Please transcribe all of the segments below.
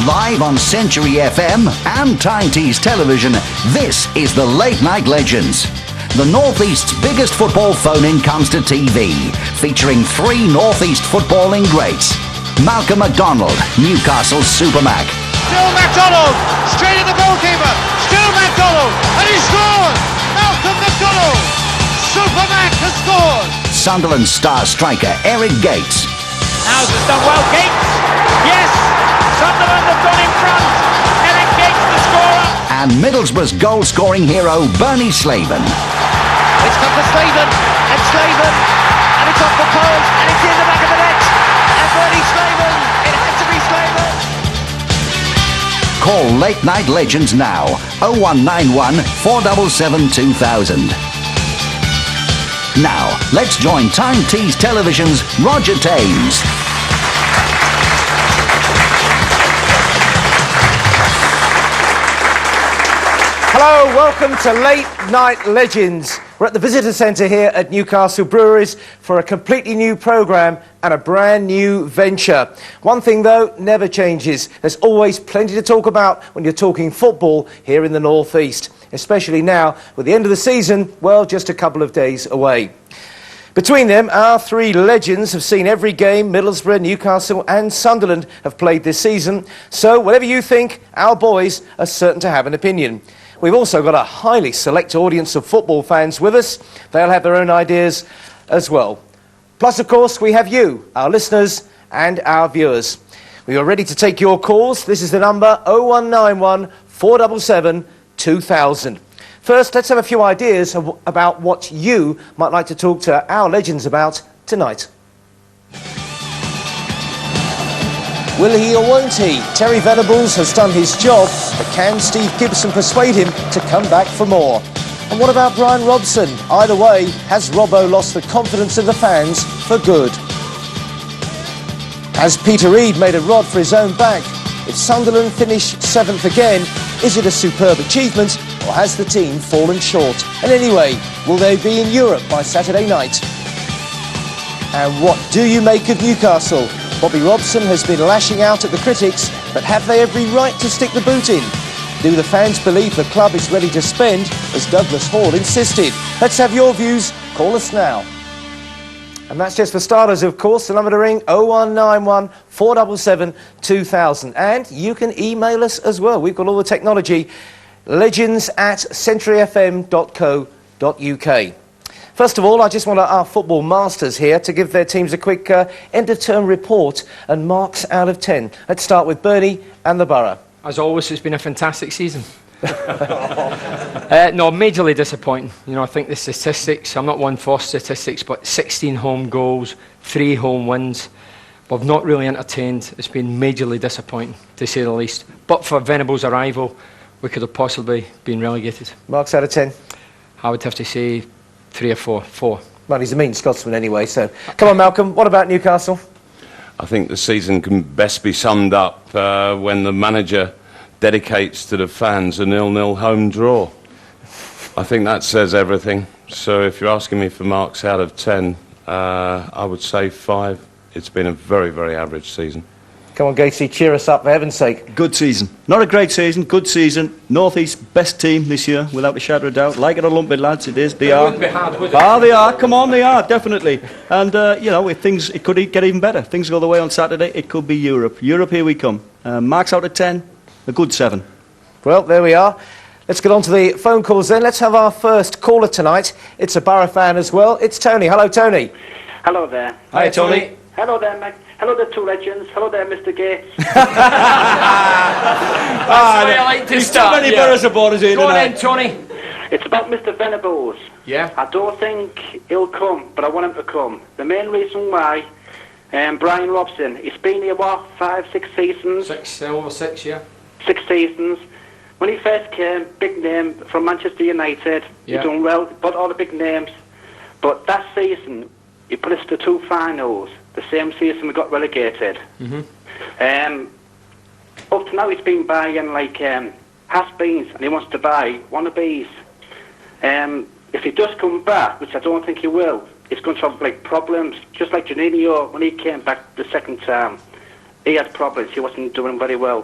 Live on Century FM and Tyne Tees Television, this is the Late Night Legends. The Northeast's biggest football phone-in comes to TV, featuring three Northeast footballing greats. Malcolm MacDonald, Newcastle's Supermac. Still MacDonald, straight at the goalkeeper. Still MacDonald, and he scored! Malcolm MacDonald, Supermac has scored! Sunderland star striker Eric Gates. Howes has done well, Gates. Yes, Sunderland have gone in front. Eric Gates the scorer. And Middlesbrough's goal-scoring hero Bernie Slaven. It's come to Slaven, and it's off the post, and it's in the back of the net. And Bernie Slaven, it has to be Slaven. Call Late Night Legends now, 0191 477 2000. Now, let's join Tyne Tees Television's Roger Thames. Hello, welcome to Late Night Legends. We're at the Visitor Centre here at Newcastle Breweries for a completely new programme and a brand new venture. One thing, though, never changes. There's always plenty to talk about when you're talking football here in the North East, especially now with the end of the season, well, just a couple of days away. Between them, our three legends have seen every game Middlesbrough, Newcastle and Sunderland have played this season. So, whatever you think, our boys are certain to have an opinion. We've also got a highly select audience of football fans with us. They'll have their own ideas as well. Plus, of course, we have you, our listeners and our viewers. We are ready to take your calls. This is the number 0191 477 2000. First, let's have a few ideas about what you might like to talk to our legends about tonight. Will he or won't he? Terry Venables has done his job, but can Steve Gibson persuade him to come back for more? And what about Brian Robson? Either way, has Robbo lost the confidence of the fans for good? Has Peter Reid made a rod for his own back? If Sunderland finish 7th again, is it a superb achievement, or has the team fallen short? And anyway, will they be in Europe by Saturday night? And what do you make of Newcastle? Bobby Robson has been lashing out at the critics, but have they every right to stick the boot in? Do the fans believe the club is ready to spend, as Douglas Hall insisted? Let's have your views. Call us now. And that's just for starters, of course. The number to ring, 0191 477 2000. And you can email us as well. We've got all the technology. legends@centuryfm.co.uk. First of all, I just want our football masters here to give their teams a quick end-of-term report and marks out of 10. Let's start with Bernie and the Borough. As always, it's been a fantastic season. No, majorly disappointing. You know, I think the statistics, I'm not one for statistics, but 16 home goals, 3 home wins. We've not really entertained. It's been majorly disappointing, to say the least. But for Venables' arrival, we could have possibly been relegated. Marks out of 10? I would have to say 3 or 4. 4. Well, he's a mean Scotsman anyway, so... Come on, Malcolm, what about Newcastle? I think the season can best be summed up when the manager dedicates to the fans a 0-0 home draw. I think that says everything. So if you're asking me for marks out of 10, I would say 5. It's been a very, very average season. Come on, Gatesy, cheer us up, for heaven's sake. Good season. Not a great season, good season. North East best team this year, without a shadow of doubt. Like it or lump it, lads, it is. They are. Wouldn't be hard, would it? They are. Come on, they are, definitely. And, you know, if things, it could get even better. Things go the way on Saturday, it could be Europe. Europe, here we come. Marks out of 10, a good 7. Well, there we are. Let's get on to the phone calls then. Let's have our first caller tonight. It's a Borough fan as well. It's Tony. Hello, Tony. Hello there. Hi, Tony. Hello there, Mac. Hello there, two legends. Hello there, Mr. Gates. That's the way I like to start. Too many Borough supporters here Go on tonight. then, Tony. It's about Mr. Venables. Yeah. I don't think he'll come, but I want him to come. The main reason why, Brian Robson, he's been here, what, 5, 6 seasons? 6, over 6, yeah. 6 seasons. When he first came, big name from Manchester United. Yeah. He done well, but all the big names. But that season, he put us to 2 finals. The same season we got relegated. Up to now he's been buying like has-beens, and he wants to buy wannabes. If he does come back, which I don't think he will, he's going to have like problems. Just like Janino, when he came back the second time, he had problems. He wasn't doing very well.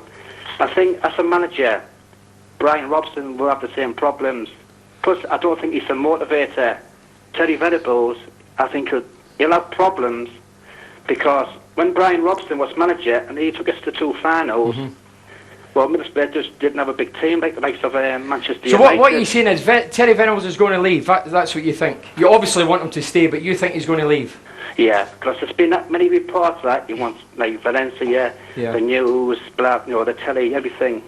I think as a manager, Brian Robson will have the same problems. Plus, I don't think he's a motivator. Terry Venables, I think he'll have problems because when Brian Robson was manager and he took us to 2 finals, well, Middlesbrough just didn't have a big team like the likes of Manchester So United. what you're saying is Terry Venables is going to leave? That's what you think? You obviously want him to stay, but you think he's going to leave? Yeah, because there's been that many reports that he wants, like Valencia, the news, the telly, everything.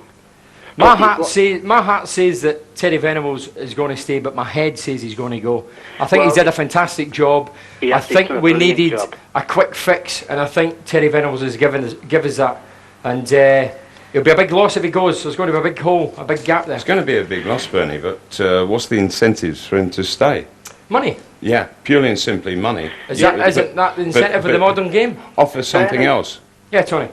My heart says that Terry Venables is going to stay, but my head says he's going to go. I think he's did a fantastic job. I think we needed a quick fix, and I think Terry Venables has give us that. And it'll be a big loss if he goes. There's going to be a big hole, a big gap there. It's going to be a big loss, Bernie, but what's the incentives for him to stay? Money. Yeah, purely and simply money. Isn't that the incentive of the modern game? Offer something else. Yeah, Tony.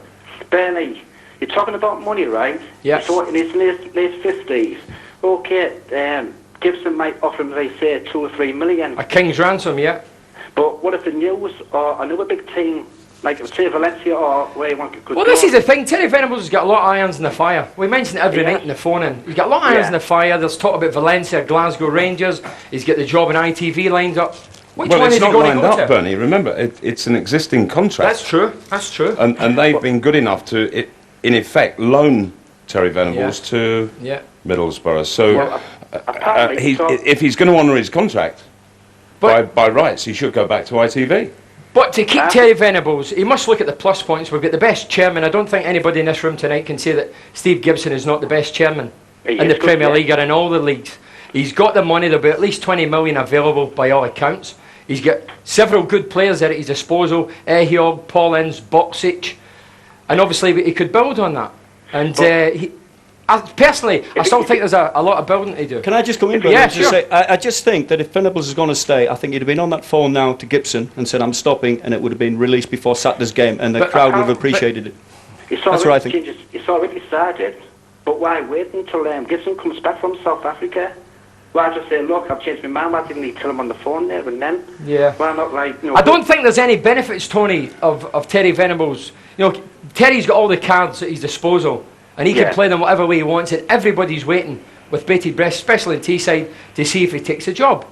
Bernie, you're talking about money, right? Yes. So in his late 50s, okay, Gibson might offer him, they say, 2 or 3 million. A king's ransom, yeah. But what if the news or another big team, like say Valencia or where you want to go? Well, this is the thing. Terry Venables has got a lot of irons in the fire. We mention it every night in the phone-in. He's got a lot of irons in the fire. There's talk about Valencia, Glasgow Rangers. He's got the job in ITV lined up. Which Well, one it's is he not going lined to go up, to? Bernie. Remember, it's an existing contract. That's true. That's true. And they've been good enough to, in effect, loan Terry Venables to Middlesbrough. So if he's going to honour his contract, by rights, he should go back to ITV. But to keep Terry Venables, he must look at the plus points. We've got the best chairman. I don't think anybody in this room tonight can say that Steve Gibson is not the best chairman in the Premier League or in all the leagues. He's got the money. There'll be at least 20 million available by all accounts. He's got several good players there at his disposal. Ehiob, Paul Ince, Boksic. And obviously he could build on that. And personally, I still think there's a lot of building to do. Can I just come in, Bernie, Yeah, and just say, I just think that if Venables is going to stay, I think he'd have been on that phone now to Gibson and said, I'm stopping, and it would have been released before Saturday's game, and the crowd would have appreciated it. That's what I think. It's already started, but why wait until Gibson comes back from South Africa? Why just say, look, I've changed my mind, why didn't he tell him on the phone there and then? Yeah. Why not, like, I don't think there's any benefits, Tony, of Terry Venables. Terry's got all the cards at his disposal, and he can play them whatever way he wants, and everybody's waiting with bated breath, especially in Teesside, to see if he takes the job.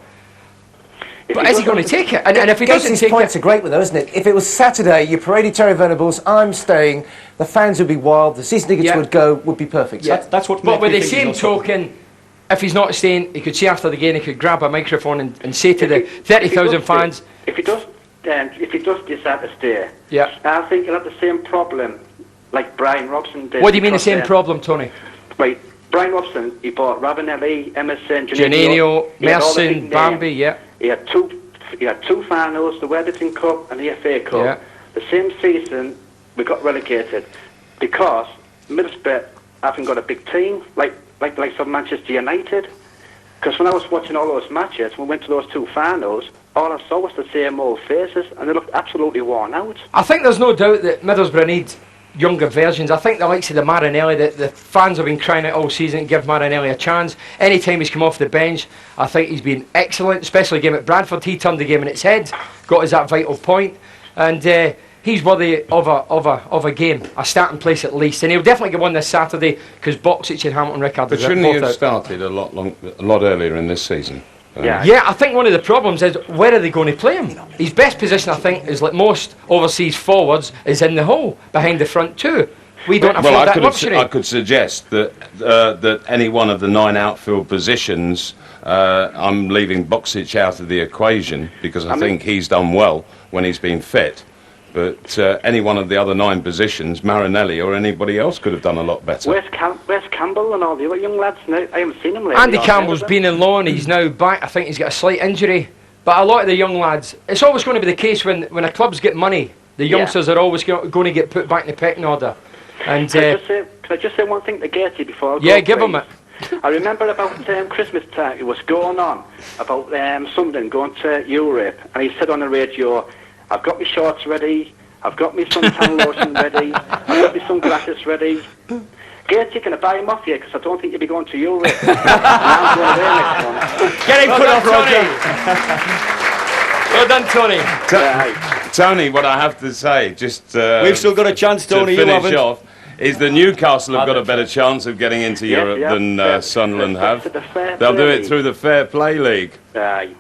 But is he going to take it? And if he doesn't take points are great with those, isn't it? If it was Saturday, you paraded Terry Venables, I'm staying, the fans would be wild, the season tickets would be perfect. Yeah. That's what. But with the same token, if he's not staying, he could say after the game, he could grab a microphone and say to the 30,000 fans. If he does decide to stay, I think he'll have the same problem like Brian Robson did. What do you mean the same problem, Tony? Right, Brian Robson, he bought Ravanelli, Emerson, Janino, Merson, Bambi, He had two finals, the Weatherton Cup and the FA Cup. Yeah. The same season, we got relegated because Middlesbrough haven't got a big team like some Manchester United. Because when I was watching all those matches, we went to those 2 finals, all I saw was the same old faces, and they looked absolutely worn out. I think there's no doubt that Middlesbrough need younger versions. I think the likes of the Marinelli, the fans have been crying out all season to give Marinelli a chance. Anytime he's come off the bench, I think he's been excellent, especially the game at Bradford. He turned the game on its head, got us that vital point, and he's worthy of a game, a starting place at least, and he'll definitely get one this Saturday because Boksic and Hamilton Rickard. But shouldn't he have started a lot earlier in this season? Yeah, I think one of the problems is where are they going to play him? His best position, I think, is like most overseas forwards, is in the hole behind the front two. We don't afford that luxury. I could suggest that any one of the 9 outfield positions, I'm leaving Boksic out of the equation because I think he's done well when he's been fit. But any one of the other 9 positions, Marinelli or anybody else could have done a lot better. Where's Campbell and all the other young lads now? I haven't seen them lately. Andy Campbell's been in loan, he's now back. I think he's got a slight injury. But a lot of the young lads, it's always going to be the case when a club's get money, the youngsters are always going to get put back in the pecking order. And can I just say one thing to Gertie before I go? Yeah, give him it. I remember about Christmas time, it was going on about Sunderland going to Europe, and he said on the radio, I've got my shorts ready, I've got my suntan lotion ready, I've got my sunglasses ready. Gertie, can I buy him off you? Because I don't think you'll be going to Europe. And I'm going there next one. Get him put off, Tony. Well done, Tony. Tony, what I have to say, just we've still got a chance, Tony. To finish off, is that Newcastle have got a better chance of getting into Europe than Sunderland have. They'll do it through the Fair Play League.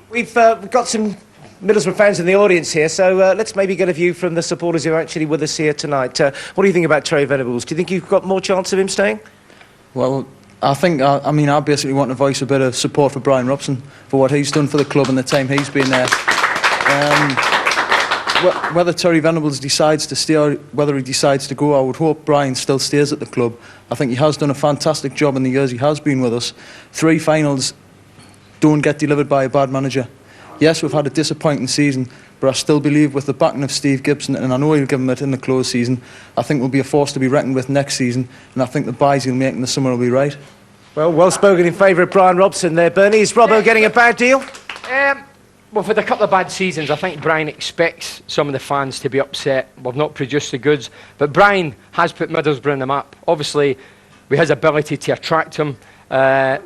We've got some Middlesbrough fans in the audience here, so let's maybe get a view from the supporters who are actually with us here tonight. What do you think about Terry Venables? Do you think you've got more chance of him staying? Well, I think, I basically want to voice a bit of support for Brian Robson for what he's done for the club and the time he's been there. Whether Terry Venables decides to stay or whether he decides to go, I would hope Brian still stays at the club. I think he has done a fantastic job in the years he has been with us. 3 finals don't get delivered by a bad manager. Yes, we've had a disappointing season, but I still believe with the backing of Steve Gibson, and I know he'll give him it in the close season, I think we'll be a force to be reckoned with next season, and I think the buys he'll make in the summer will be right. Well spoken in favour of Brian Robson there, Bernie. Is Robbo getting a bad deal? Well, for the couple of bad seasons, I think Brian expects some of the fans to be upset. We've not produced the goods, but Brian has put Middlesbrough on the map. Obviously, with his ability to attract him. Are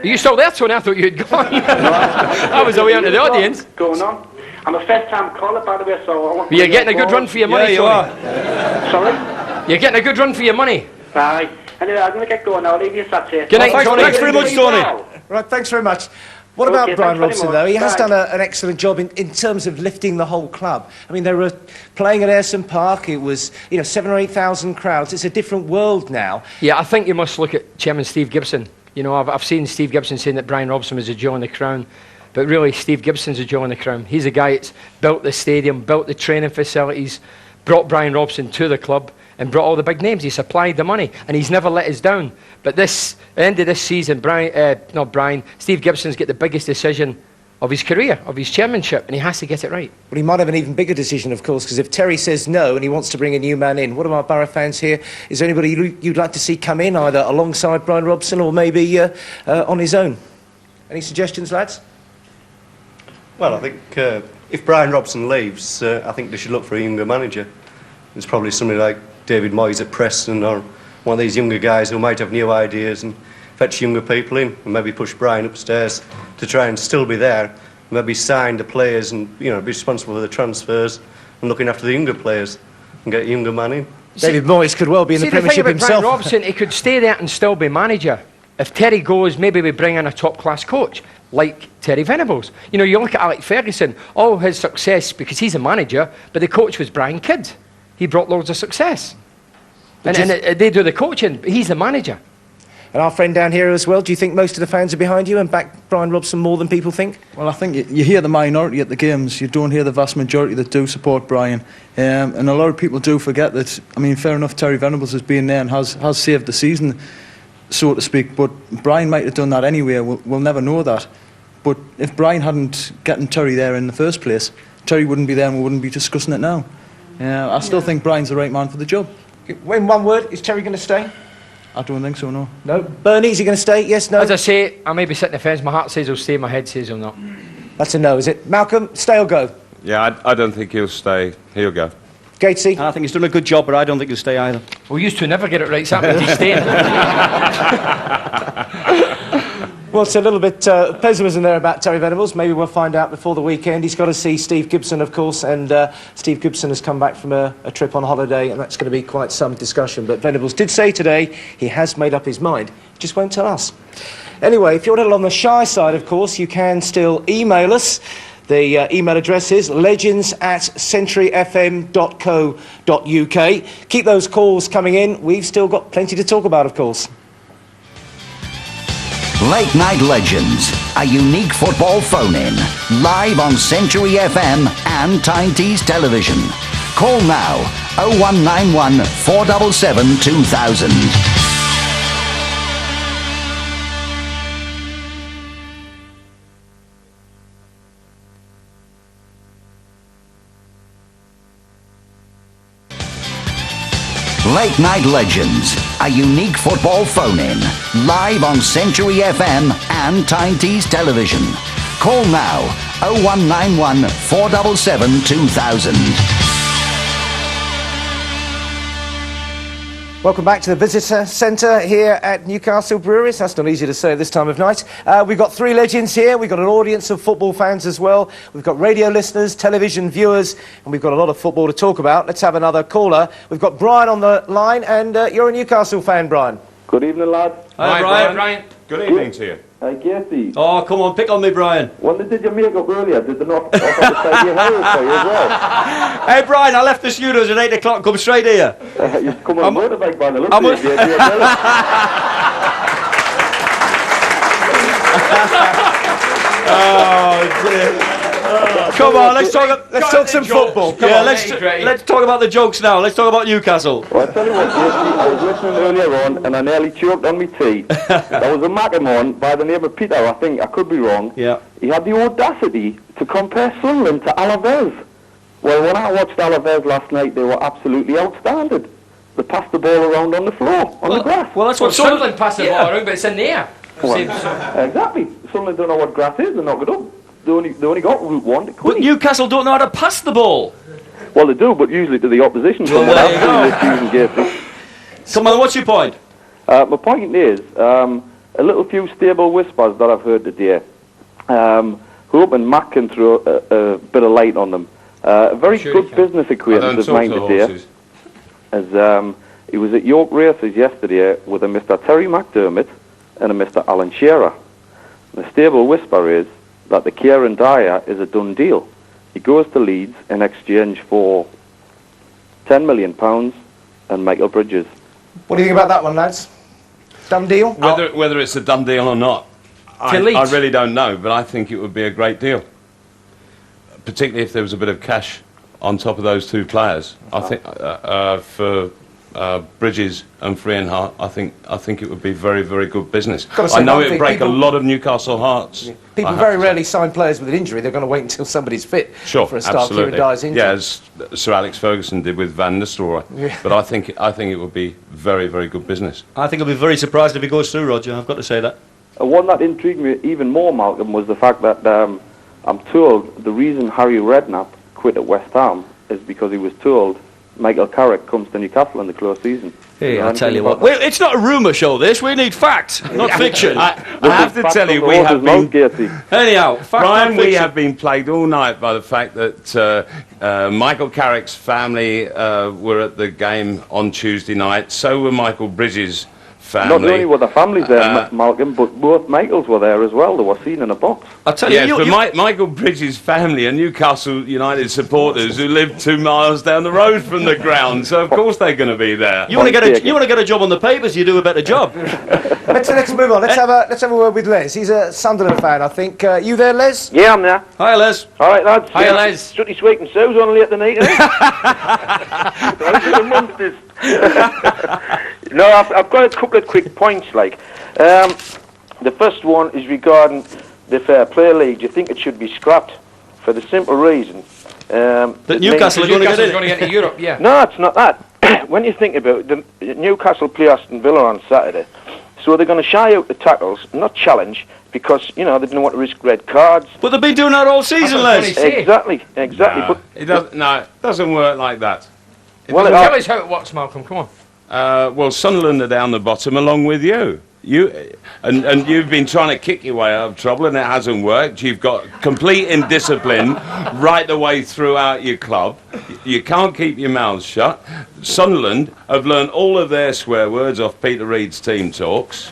you still there, Tony? I thought you'd gone. I was away onto the audience. Going on. I'm a first-time caller, by the way, so I want. You're getting a good run for your money, you Tony. are. Sorry. You're getting a good run for your money. Right. Anyway, I'm going to get going. I'll leave you sat here. Good night, Tony. Thanks very much, Tony. Right, thanks very much. What Okay, about Brian thanks very Robson, much. though? He has Bye. done an excellent job in terms of lifting the whole club. I mean, they were playing at Ayresome Park. It was, 7,000 or 8,000 crowds. It's a different world now. Yeah, I think you must look at Chairman Steve Gibson. I've seen Steve Gibson saying that Brian Robson was a jewel in the crown, but really Steve Gibson's a jewel in the crown. He's a guy that's built the stadium, built the training facilities, brought Brian Robson to the club and brought all the big names. He supplied the money and he's never let us down. But at the end of this season, Steve Gibson's got the biggest decision of his career, of his chairmanship, and he has to get it right. Well, he might have an even bigger decision, of course, because if Terry says no and he wants to bring a new man in, what about Borough fans here? Is there anybody you'd like to see come in, either alongside Brian Robson or maybe on his own? Any suggestions, lads? Well, I think if Brian Robson leaves, I think they should look for a younger manager. It's probably somebody like David Moyes at Preston or one of these younger guys who might have new ideas and fetch younger people in and maybe push Brian upstairs to try and still be there, maybe sign the players and be responsible for the transfers and looking after the younger players and get a younger man in. David Moyes could well be in the Premiership thing about himself. Brian Robson, he could stay there and still be manager. If Terry goes, maybe we bring in a top-class coach like Terry Venables. You look at Alex Ferguson, all his success, because he's a manager, but the coach was Brian Kidd. He brought loads of success. And they do the coaching, but he's the manager. And our friend down here as well, do you think most of the fans are behind you and back Brian Robson more than people think? Well, I think you hear the minority at the games. You don't hear the vast majority that do support Brian. And a lot of people do forget that, fair enough, Terry Venables has been there and has saved the season, so to speak. But Brian might have done that anyway. We'll never know that. But if Brian hadn't gotten Terry there in the first place, Terry wouldn't be there and we wouldn't be discussing it now. I still think Brian's the right man for the job. In one word, is Terry going to stay? I don't think so, no. No. Bernie, is he going to stay? Yes, no? As I say, I may be sitting the fence. My heart says he'll stay, my head says he'll not. That's a no, is it? Malcolm, stay or go? Yeah, I don't think he'll stay. He'll go. Gatesy? I think he's done a good job, but I don't think he'll stay either. We used to never get it right, so that means he's staying. Well, it's a little bit pessimism there about Terry Venables. Maybe we'll find out before the weekend. He's got to see Steve Gibson, of course, and Steve Gibson has come back from a trip on holiday, and that's going to be quite some discussion. But Venables did say today he has made up his mind. He just won't tell us. Anyway, if you're a little on the shy side, of course, you can still email us. The email address is legends@centuryfm.co.uk. Keep those calls coming in. We've still got plenty to talk about, of course. Late Night Legends, a unique football phone-in, live on Century FM and Tyne Tees Television. Call now, 0191 477 2000. Late Night Legends, a unique football phone-in, live on Century FM and Tyne Tees Television. Call now, 0191 477 2000. Welcome back to the Visitor Centre here at Newcastle Breweries. That's not easy to say at this time of night. We've got three legends here. We've got an audience of football fans as well. We've got radio listeners, television viewers, and we've got a lot of football to talk about. Let's have another caller. We've got Brian on the line, and you're a Newcastle fan, Brian. Good evening, lads. Hi, Brian. Good evening to you. Hi, Casey. Oh, come on, pick on me, Brian. When they did your makeup earlier, did they not offer to take your hair for you as well? Hey, Brian, I left the studios at 8 o'clock and come straight here. You come on a motorbike by the look I'm of it. Oh, dear. Come on, let's talk some football. Come on, let's talk about the jokes now. Let's talk about Newcastle. Well, I tell you what, Casey, I was listening earlier on and I nearly choked on my tea. There was a Macamon by the name of Peter, I think, I could be wrong. Yeah. He had the audacity to compare Sunderland to Alaves. Well, when I watched Alaves last night, they were absolutely outstanding. They passed the ball around on the floor, on the grass. Well, that's what Sunderland passed the ball around, but it's in the air. Well, exactly. Sunderland don't know what grass is, they knock it up. They only got Route 1. But Newcastle don't know how to pass the ball. Well, they do, but usually to the opposition. Well, there you go. Come on, what's your point? My point is, a little few stable whispers that I've heard today. Hoping Matt can throw a bit of light on them. A very good business acquaintance of mine today. As he was at York Races yesterday with a Mr. Terry McDermott and a Mr. Alan Shearer. The stable whisper is that the Kieran Dyer is a done deal. He goes to Leeds in exchange for £10 million and Michael Bridges. What do you think about that one, lads? Done deal? Whether it's a done deal or not, I really don't know, but I think it would be a great deal. Particularly if there was a bit of cash on top of those two players. I think for Bridges and Freenhart, I think it would be very, very good business. I know it would break a lot of Newcastle hearts. Yeah. People very rarely sign players with an injury. They're going to wait until somebody's fit for a start. Kieran Dyer's injury. Yeah, as Sir Alex Ferguson did with Van Nistelrooy. Yeah. But I think it would be very, very good business. I think I'll be very surprised if he goes through, Roger. I've got to say that. One that intrigued me even more, Malcolm, was the fact that I'm told the reason Harry Redknapp quit at West Ham is because he was told Michael Carrick comes to Newcastle in the close season. Hey, I'll tell you what. Well, it's not a rumour show, this. We need fact, not fiction. I have to tell you, we have been... Anyhow, Brian, we have been plagued all night by the fact that Michael Carrick's family were at the game on Tuesday night. So were Michael Bridges' family. Not only were the families there, Malcolm, but both Michaels were there as well. They were seen in a box. I'll tell you, Michael Bridges' family are Newcastle United supporters who live 2 miles down the road from the ground, so of course they're going to be there. You want to get a job on the papers, you do a better job. let's move on. Let's have a word with Les. He's a Sunderland fan, I think. You there, Les? Yeah, I'm there. Hi, Les. All right, lads. Hi, Les. Sooty Sweet and Sue's on late tonight, the monsters. No, I've got a couple of quick points. The first one is regarding the Fair Play League. Do you think it should be scrapped for the simple reason that Newcastle are going to get into Europe? Yeah. No, it's not that. When you think about it, the Newcastle play Aston Villa on Saturday, so they're going to shy out the tackles, not challenge, because they don't want to risk red cards. But they've been doing that all season, Les. Exactly. No, it doesn't work like that. Tell us how it works, Malcolm. Come on. Well, Sunderland are down the bottom along with you. And you've been trying to kick your way out of trouble and it hasn't worked. You've got complete indiscipline right the way throughout your club. You can't keep your mouths shut. Sunderland have learned all of their swear words off Peter Reid's team talks.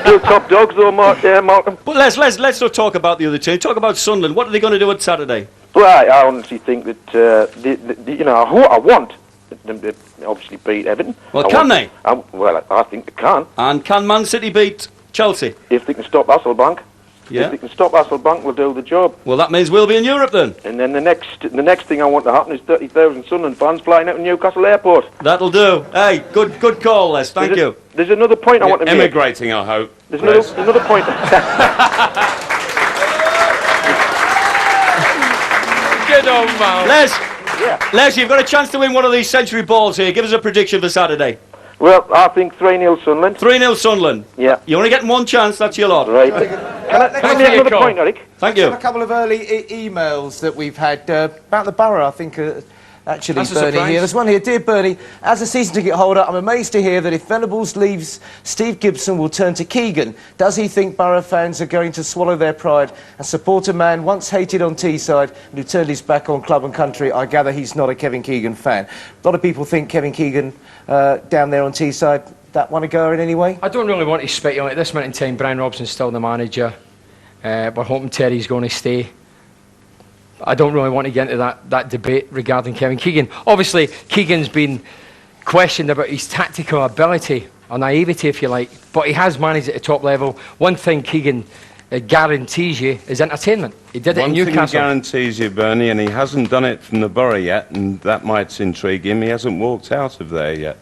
Still top dogs though, Malcolm. But let's not talk about the other team. Talk about Sunderland. What are they going to do on Saturday? Well, I honestly think that I want them to obviously beat Everton. Well, can they? Well, I think they can. And can Man City beat Chelsea? If they can stop Hasselbank. Yeah. If they can stop Hasselbank, we'll do the job. Well, that means we'll be in Europe then. And then the next thing I want to happen is 30,000 Sunderland fans flying out of Newcastle Airport. That'll do. Hey, good call, Les. Thank you. There's another point I want to make. Emigrating, I hope. There's another point. Good old man. Les, you've got a chance to win one of these century balls here. Give us a prediction for Saturday. Well, I think 3-0 Sunderland. 3-0 Sunderland. Yeah. You're only getting one chance, that's your lot. Right. Can I make another point, Eric? Thank you. A couple of early emails that we've had about the Borough, I think, actually, That's a Bernie surprise. here. There's one here. Dear Bernie, as a season ticket holder, I'm amazed to hear that if Venables leaves, Steve Gibson will turn to Keegan. Does he think Borough fans are going to swallow their pride and support a man once hated on Teesside and who turned his back on club and country? I gather he's not a Kevin Keegan fan. A lot of people think Kevin Keegan down there on Teesside, that one a goer in any way? I don't really want to speculate at this minute in time. Brian Robson's still the manager. We're hoping Terry's going to stay. I don't really want to get into that debate regarding Kevin Keegan. Obviously, Keegan's been questioned about his tactical ability, or naivety if you like, but he has managed at the top level. One thing Keegan guarantees you is entertainment. He did it in Newcastle. One thing he guarantees you, Bernie, and he hasn't done it from the Borough yet, and that might intrigue him, he hasn't walked out of there yet.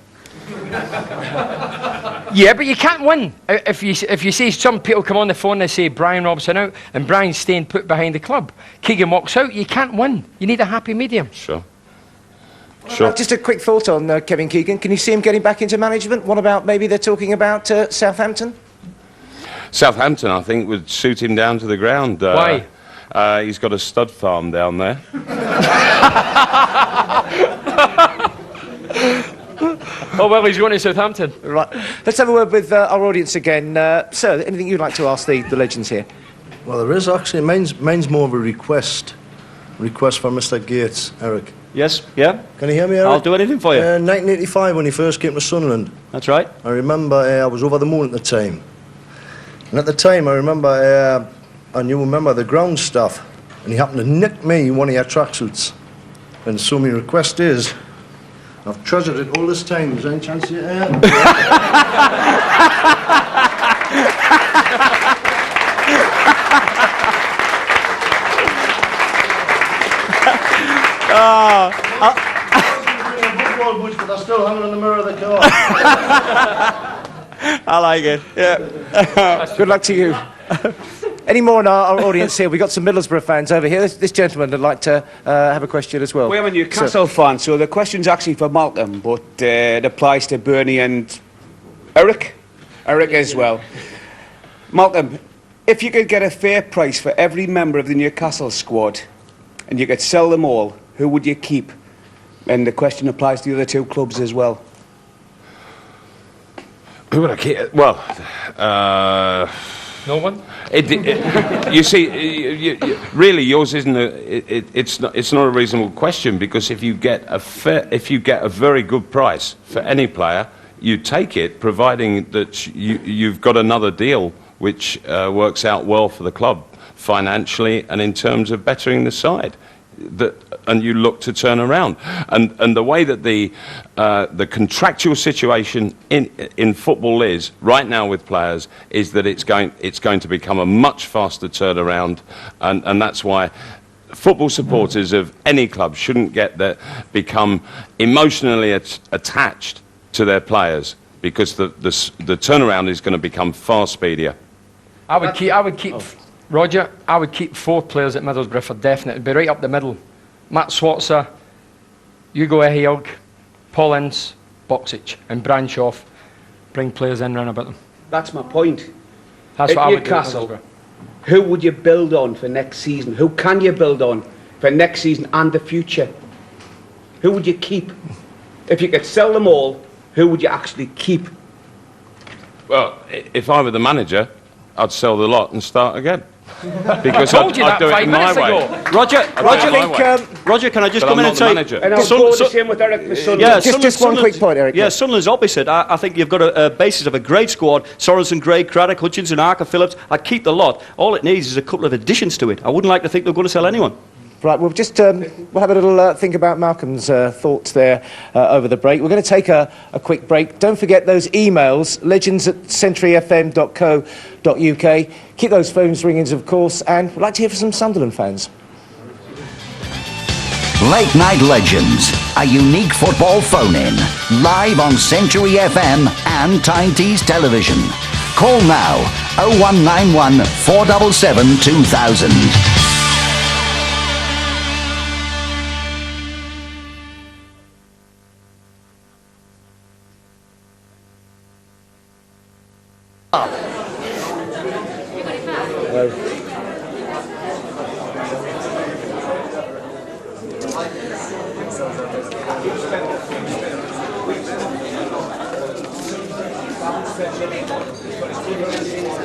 Yeah, but you can't win. If you see some people come on the phone and they say Brian Robson out and Brian's staying put behind the club, Keegan walks out, you can't win. You need a happy medium. Sure. Just a quick thought on Kevin Keegan. Can you see him getting back into management? What about maybe they're talking about Southampton? Southampton, I think, would suit him down to the ground. Why? He's got a stud farm down there. Oh, well, he's going to Southampton. Right. Let's have a word with our audience again. Sir, anything you'd like to ask the legends here? Well, there is actually. Mine's more of a request. Request for Mr. Gates, Eric. Yes, yeah. Can you hear me, Eric? I'll do anything for you. 1985, when he first came to Sunderland. That's right. I remember I was over the moon at the time. And at the time, I remember, and you remember the ground staff, and he happened to nick me one of your tracksuits. And so my request is, I've treasured it all this time. Is there any chance you football boots, but they're still hanging in the mirror of the car. I like it, yeah. Good luck to you. Any more in our audience here? We've got some Middlesbrough fans over here. This gentleman would like to have a question as well. Well, I'm a Newcastle fan, so the question's actually for Malcolm, but it applies to Bernie and Eric as well. Malcolm, if you could get a fair price for every member of the Newcastle squad and you could sell them all, who would you keep? And the question applies to the other two clubs as well. Who would I keep? Well, No one? You see, really, yours isn't. It's not a reasonable question, because if you get a very good price for any player, you take it, providing that you've got another deal which works out well for the club financially and in terms of bettering the side. And you look to turn around, and the way that the contractual situation in football is right now with players is that it's going to become a much faster turnaround, and that's why football supporters of any club shouldn't become emotionally attached to their players, because the turnaround is going to become far speedier. I would keep Roger, I would keep 4 players at Middlesbrough for definite. It'd be right up the middle. Matt Swatzer, Hugo Ehiog, Paul Ince, Boxic, and Branshaw. Bring players in round about them. That's my point. That's at what I would Newcastle, do at Middlesbrough. who would you build on for next season? Who can you build on for next season and the future? Who would you keep? If you could sell them all, who would you actually keep? Well, if I were the manager, I'd sell the lot and start again. Because I told you I'd that do it 5 in my minutes way. ago. Roger, can I just But come I'm in and not the say... manager. And I'll go the same with Eric. Yeah, Just one quick point, Eric. Yeah, Sunderland's opposite. I think you've got a basis of a great squad. Sorensen, Gray, Craddock, Hutchinson, Arca, Phillips. I'd keep the lot. All it needs is a couple of additions to it. I wouldn't like to think they're going to sell anyone. Right, we'll just we'll have a little think about Malcolm's thoughts there over the break. We're going to take a quick break. Don't forget those emails, legends@centuryfm.co.uk. Keep those phones ringing, of course, and we'd like to hear from some Sunderland fans. Late Night Legends, a unique football phone-in, live on Century FM and Tyne Tees Television. Call now, 0191 477 2000.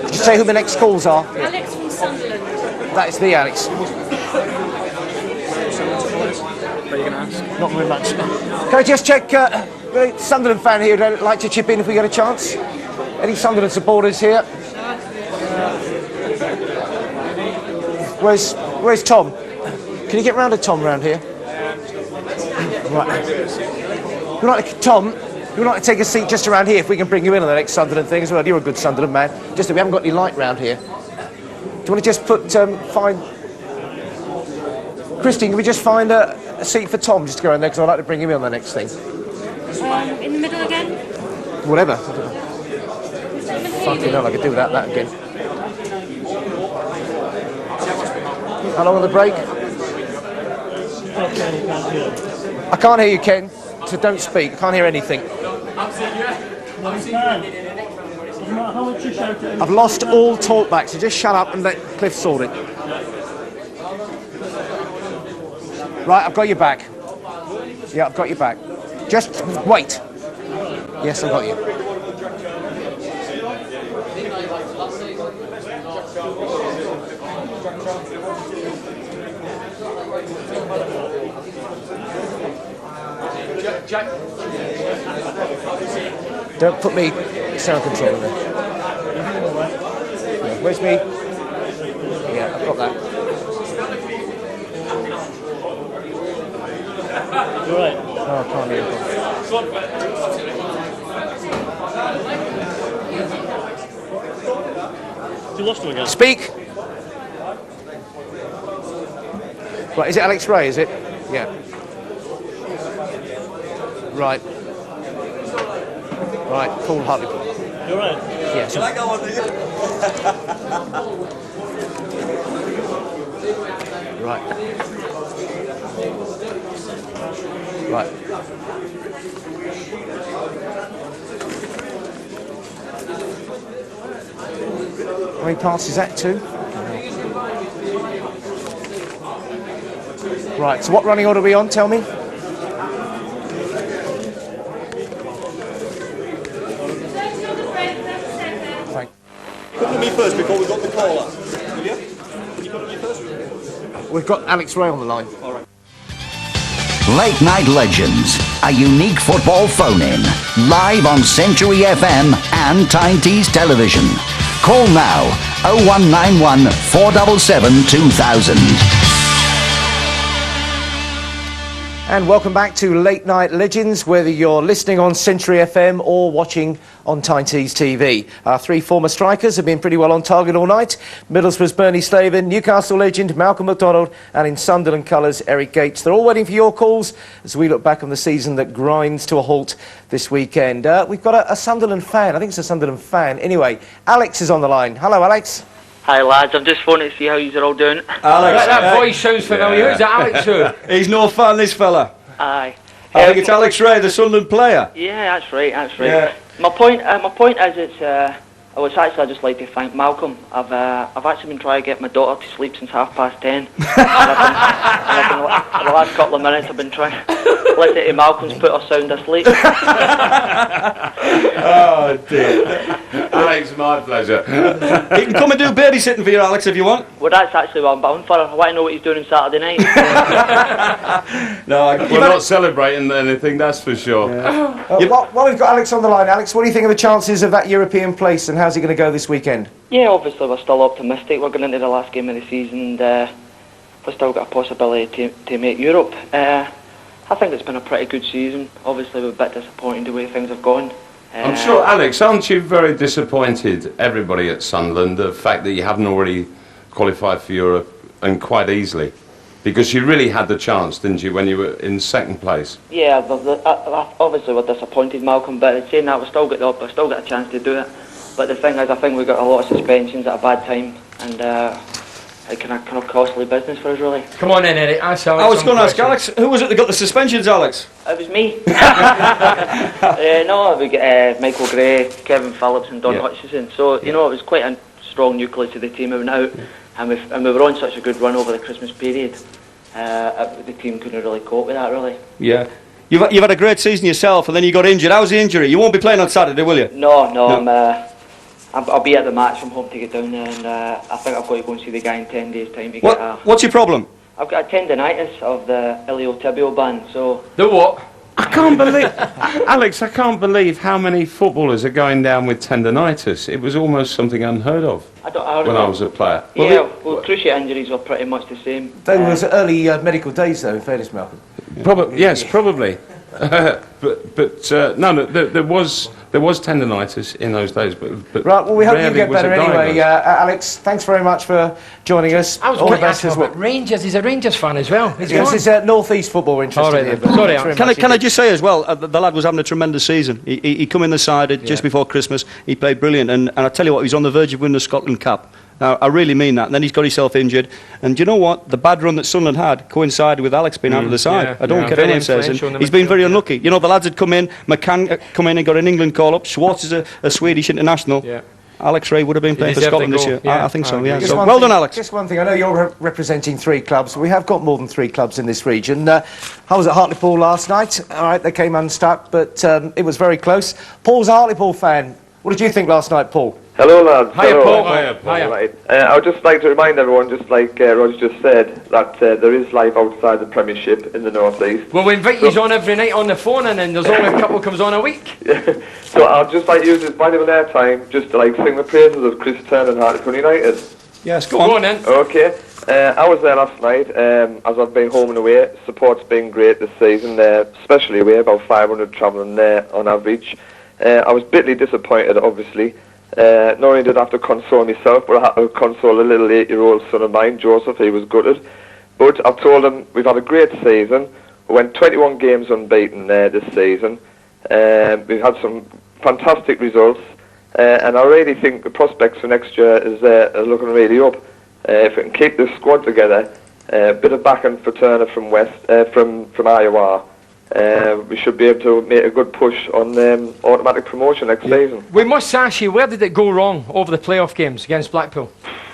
Just say who the next calls are. Alex from Sunderland. That is the Alex. What are you going to ask? Not very much. Can I just check, Sunderland fan here who'd like to chip in if we get a chance? Any Sunderland supporters here? Where's Tom? Can you get round to Tom round here? Right. Tom, you would like to take a seat just around here if we can bring you in on the next Sunderland thing as well? You're a good Sunderland man. Just that we haven't got any light round here. Do you want to just find... Christine, can we just find a seat for Tom just to go around there, because I'd like to bring him in on the next thing. In the middle again? Whatever. Fucking hell, I could do without that again. How long on the break? I can't hear you, Ken, so don't speak. I can't hear anything. I've lost all talkback, so just shut up and let Cliff sort it. Right, I've got you back. Yeah, I've got you back. Just wait. Yes, I've got you. Don't put me sound control in there. Yeah, where's me? Yeah, I've got that. You're right. Oh, I can't hear You lost him again. Speak! Right, is it Alex Ray, is it? Yeah. Right. Right, Paul Hartlepool. You're right. Yes. You like that one, do you? Right. Right. How many parts is that, 2? Right, so what running order are we on, tell me? Thank you. Come to me first before we got the caller. Will you? Can you come to me first? We've got Alex Ray on the line. All right. Late Night Legends, a unique football phone-in, live on Century FM and Tyne Tees Television. Call now, 0191 477 2000. And welcome back to Late Night Legends, whether you're listening on Century FM or watching on Tyne Tees TV. Our 3 former strikers have been pretty well on target all night. Middlesbrough's Bernie Slaven, Newcastle legend Malcolm McDonald, and in Sunderland colours, Eric Gates. They're all waiting for your calls as we look back on the season that grinds to a halt this weekend. We've got a Sunderland fan. I think it's a Sunderland fan. Anyway, Alex is on the line. Hello, Alex. Hi lads, I'm just phoning to see how you're all doing. Alex, that voice sounds familiar. Who's that Alex who? He's no fan, this fella. Aye. I think it's Alex Ray, the Sunderland player. Yeah, that's right. Yeah. My point is, I'd just like to thank Malcolm. I've actually been trying to get my daughter to sleep since 10:30. The last couple of minutes I've been trying to listen to Malcolm's put her sound asleep. Oh dear. Alex, my pleasure. He can come and do babysitting for you, Alex, if you want. Well, that's actually what I'm bound for. I want to know what he's doing on Saturday night. No, we're not celebrating anything, that's for sure. Yeah. While we've got Alex on the line, Alex, what do you think of the chances of that European place, and how's it going to go this weekend? Yeah, obviously we're still optimistic. We're going into the last game of the season, and we've still got a possibility to make Europe. I think it's been a pretty good season. Obviously we're a bit disappointed the way things have gone. I'm sure, Alex, aren't you very disappointed, everybody at Sunderland, the fact that you haven't already qualified for Europe, and quite easily? Because you really had the chance, didn't you, when you were in second place? Yeah, obviously we're disappointed, Malcolm, but saying that, we've still got a chance to do it. But the thing is, I think we've got a lot of suspensions at a bad time, and it's kind of costly business for us, really. Come on in, Eric. Ask Alex. I was going to ask Alex, who was it that got the suspensions, Alex? It was me. No, we got Michael Gray, Kevin Phillips and Don Hutchison. So, you know, it was quite a strong nucleus of the team who went out, and we were on such a good run over the Christmas period. the team couldn't really cope with that, really. Yeah. You've had a great season yourself, and then you got injured. How's the injury? You won't be playing on Saturday, will you? No. I'll be at the match from home to get down there, and I think I've got to go and see the guy in 10 days' time to get What's your problem? I've got a tendinitis of the iliotibial band, so... The what? I can't believe, Alex, I can't believe how many footballers are going down with tendinitis. It was almost something unheard of when I was a player. Yeah, well, cruciate injuries were pretty much the same. They was early medical days, though, in fairness, Malcolm. Yes, probably. No, there was tendinitis in those days, but right. Well, we hope you get better anyway, diagnosed. Alex. Thanks very much for joining us. I was All going the to best ask as him well. about Rangers. He's a Rangers fan as well. This is North East football we're interested All right, in. then. Sorry, Thanks Can I just say as well, the lad was having a tremendous season. He come in the side just before Christmas. He played brilliant, and I tell you what, he's on the verge of winning the Scotland Cup. Now, I really mean that. And then he's got himself injured. And do you know what? The bad run that Sunderland had coincided with Alex being out of the side. I don't care what anyone says. And he's been very unlucky. You know, the lads had come in. McCann come in and got an England call-up. Schwartz is a Swedish international. Yeah. Alex Ray would have been playing for Scotland this year. Yeah. I think so, yeah. Just So, one well thing- done, Alex. Just one thing. I know you're representing 3 clubs, but we have got more than 3 clubs in this region. I was at Hartlepool last night. All right, they came unstuck, but it was very close. Paul's a Hartlepool fan. What did you think last night, Paul? Hello, lads. Hiya, Hello. Paul. Hiya, Paul. Hiya. Right. I would just like to remind everyone, just like Roger just said, that there is life outside the Premiership in the North East. Well, we invite you on every night on the phone, and then there's only a couple comes on a week. So I'll just like use this valuable airtime just to like sing the praises of Chris Turner and Hartlepool United. Yes, go on. Go on then. Okay. I was there last night, as I've been home and away. Support's been great this season, especially away, about 500 travelling there on average. I was bitterly disappointed, obviously. Not only did I have to console myself, but I had to console a little 8-year-old son of mine, Joseph. He was gutted. But I've told him we've had a great season. We went 21 games unbeaten this season. We've had some fantastic results. And I really think the prospects for next year are looking really up. If we can keep this squad together, a bit of backing for Turner from from Iowa, we should be able to make a good push on automatic promotion next season. We must ask you, where did it go wrong over the playoff games against Blackpool?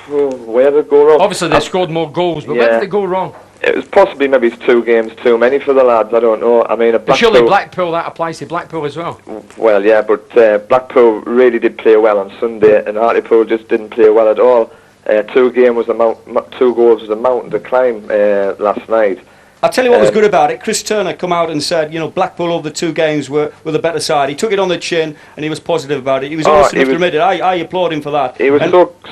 Where did it go wrong? Obviously, they scored more goals, but where did it go wrong? It was possibly maybe 2 games too many for the lads. I don't know. I mean, But surely Blackpool, that applies to Blackpool as well. Well, yeah, but Blackpool really did play well on Sunday, and Hartlepool just didn't play well at all. 2 goals was a mountain to climb last night. I'll tell you what was good about it. Chris Turner come out and said, you know, Blackpool over the 2 games were the better side. He took it on the chin and he was positive about it. He was honest enough to admit it. I applaud him for that. He was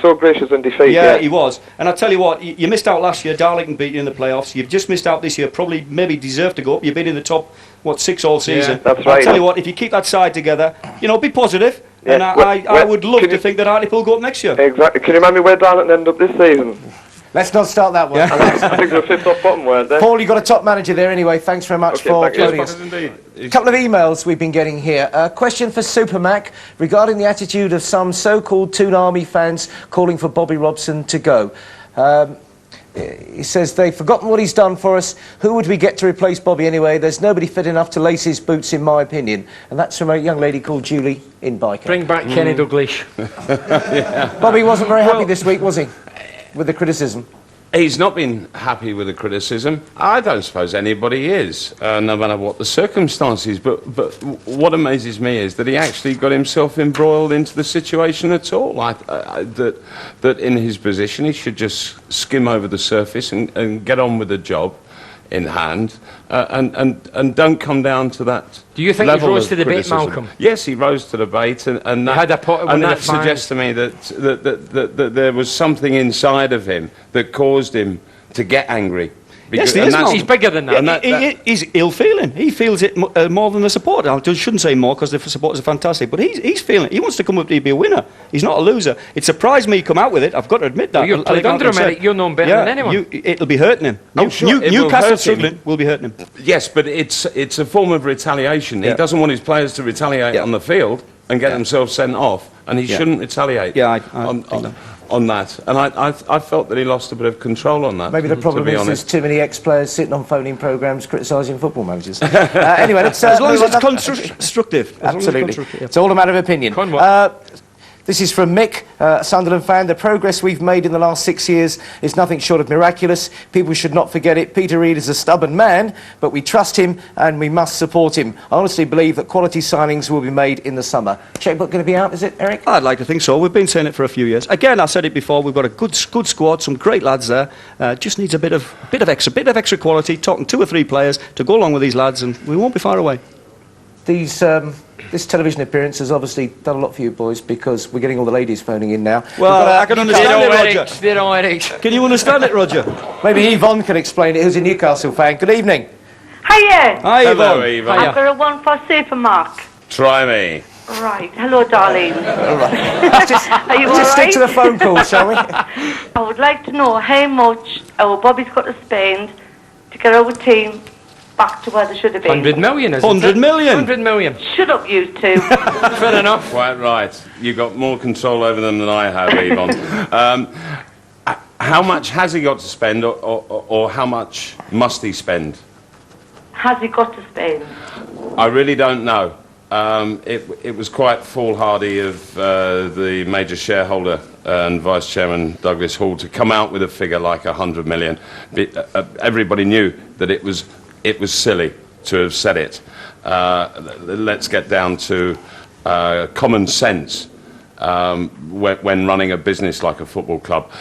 so gracious in defeat. Yeah, he was. And I'll tell you what, you missed out last year. Darlington beat you in the playoffs. You've just missed out this year. Probably maybe deserved to go up. You've been in the top, 6 all season. Yeah, that's right. I'll tell you what, if you keep that side together, you know, be positive. Yeah. And I would love to think that Hartlepool go up next year. Exactly. Can you remind me where Darlington ended up this season? Let's not start that one. Yeah. I think the 5th off bottom, weren't they? Paul, you've got a top manager there anyway. Thanks very much for thank you. joining us. A couple of emails we've been getting here. A question for Supermac regarding the attitude of some so-called Toon Army fans calling for Bobby Robson to go. He says they've forgotten what he's done for us. Who would we get to replace Bobby anyway? There's nobody fit enough to lace his boots, in my opinion. And that's from a young lady called Julie in Byker. Bring back Kenny Dalglish. Bobby wasn't very happy this week, was he? With the criticism. He's not been happy with the criticism. I don't suppose anybody is, no matter what the circumstances. But what amazes me is that he actually got himself embroiled into the situation at all. That in his position he should just skim over the surface and get on with the job in hand, and don't come down to that. Do you think he level rose of to the bait, criticism. Malcolm? Yes, he rose to the bait, and that, had a pot of and one that of the fans. suggests to me that there was something inside of him that caused him to get angry. Yes, Because- and that's- He's bigger than that. And that- He's ill-feeling. He feels it more than the supporter. I shouldn't say more because the supporters are fantastic, but he's feeling it. He wants to come up to be a winner. He's not a loser. It surprised me he come out with it. I've got to admit that. Well, you've played under him, Eric. You're known better than anyone. It'll be hurting him. Oh, sure, it will Newcastle hurt him. struggling will be hurting him. Yes, but it's a form of retaliation. He Yeah. doesn't want his players to retaliate on the field and get themselves sent off, and he shouldn't retaliate on that. And I felt that he lost a bit of control on that. Maybe the problem to be is there's honest. too many ex-players sitting on phoning programmes criticising football managers. Anyway, let's, As long as move it's on. constructive. Absolutely. Constructive, yeah. It's all a matter of opinion. Con what? This is from Mick, a Sunderland fan. The progress we've made in the last 6 years is nothing short of miraculous. People should not forget it. Peter Reid is a stubborn man, but we trust him and we must support him. I honestly believe that quality signings will be made in the summer. Checkbook going to be out, is it, Eric? I'd like to think so. We've been saying it for a few years. Again, I said it before, we've got a good squad, some great lads there. Just needs a bit of extra quality, talking 2 or 3 players to go along with these lads, and we won't be far away. This television appearance has obviously done a lot for you boys, because we're getting all the ladies phoning in now. Well, I can understand it, Roger. Can you understand it, Roger? Maybe Yvonne can explain it, who's a Newcastle fan. Good evening. Hiya. Hi, Hello, Yvonne. I've got a one for Supermark. Try me. Right. Hello, darling. All right. Are you all Just stick right? to the phone call, shall we? I would like to know how much our Bobby's got to spend to get our team back to where they should have been. 100 million, isn't 100 it? million? 100 million. Shut up, you two. Fair enough. Quite right. You've got more control over them than I have, Yvonne. How much has he got to spend, or how much must he spend? Has he got to spend? I really don't know. It was quite foolhardy of the major shareholder and Vice Chairman Douglas Hall to come out with a figure like 100 million. Everybody knew that it was silly to have said it. Let's get down to common sense when running a business like a football club.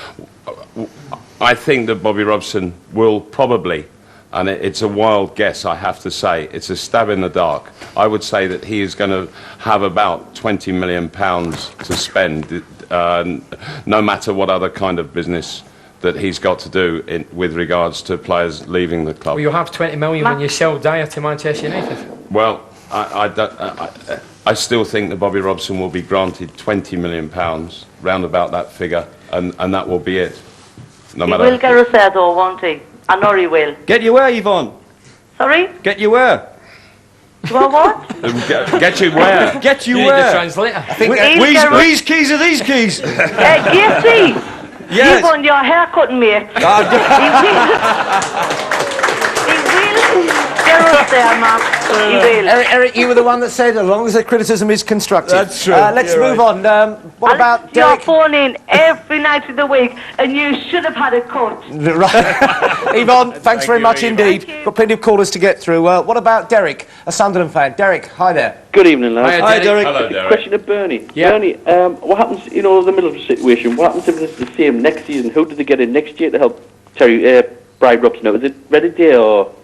I think that Bobby Robson will probably, and it's a wild guess, I have to say, it's a stab in the dark. I would say that he is going to have about £20 million to spend, no matter what other kind of business that he's got to do with regards to players leaving the club. Well, you'll have 20 million when you sell Dyer to Manchester United. Well, I still think that Bobby Robson will be granted £20 million, round about that figure, and that will be it. No He matter. will get us there, though, won't he? I know he will. Get you where, Yvonne? Sorry? Get you where? Do I what? Get you where? Get you You where? need the translator. Whese keys are these keys? Gacy! Yes. You've on your haircut, mate. He will get us there, Mark. He will. Eric, you were the one that said, as long as the criticism is constructive. That's true. Let's You're move on. What about You're Derek? phoning every night of the week, and you should have had a cut. Right. Yvonne, thanks very much indeed. Got plenty of callers to get through. What about Derek, a Sunderland fan? Derek, hi there. Good evening, lads. Hi, Derek. Hello, Derek. Question to Bernie. Yeah. Bernie, what happens, the middle of the situation, what happens if it's the same next season? Who do they get in next year to help Brian Robson out? Is it Redditor or...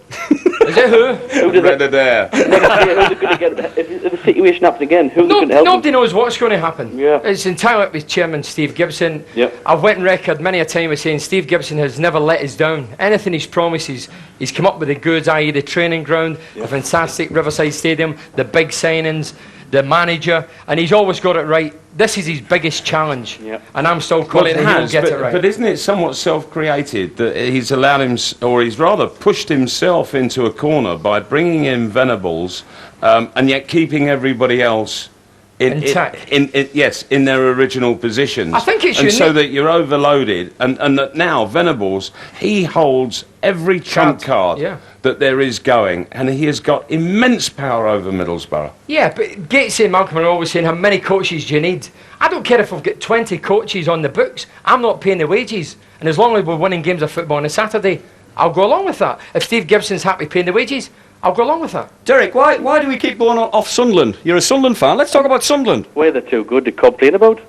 Is it who? Who does Read it there. Next year, who's it going to get... If the situation happens again, who's going to help Nobody them? knows what's going to happen. Yeah. It's entirely up to Chairman Steve Gibson. Yep. I've went on record many a time as saying Steve Gibson has never let us down. Anything he's promised, he's come up with the goods, i.e. the training ground, the fantastic Riverside Stadium, the big signings, the manager, and he's always got it right. This is his biggest challenge, and I'm still calling it. He'll get it right. But isn't it somewhat self-created that he's allowed him, or he's rather pushed himself into a corner by bringing in Venables, and yet keeping everybody else intact? In their original positions. I think it's and so unique. that you're overloaded, and that now Venables, he holds every trump card that there is going, and he has got immense power over Middlesbrough. Yeah, but Gatesy and Malcolm are always saying, how many coaches do you need? I don't care if I've got 20 coaches on the books. I'm not paying the wages. And as long as we're winning games of football on a Saturday, I'll go along with that. If Steve Gibson's happy paying the wages, I'll go along with that. Derek, why do we keep going off Sunderland? You're a Sunderland fan. Let's talk about Sunderland. Why they're too good to complain about?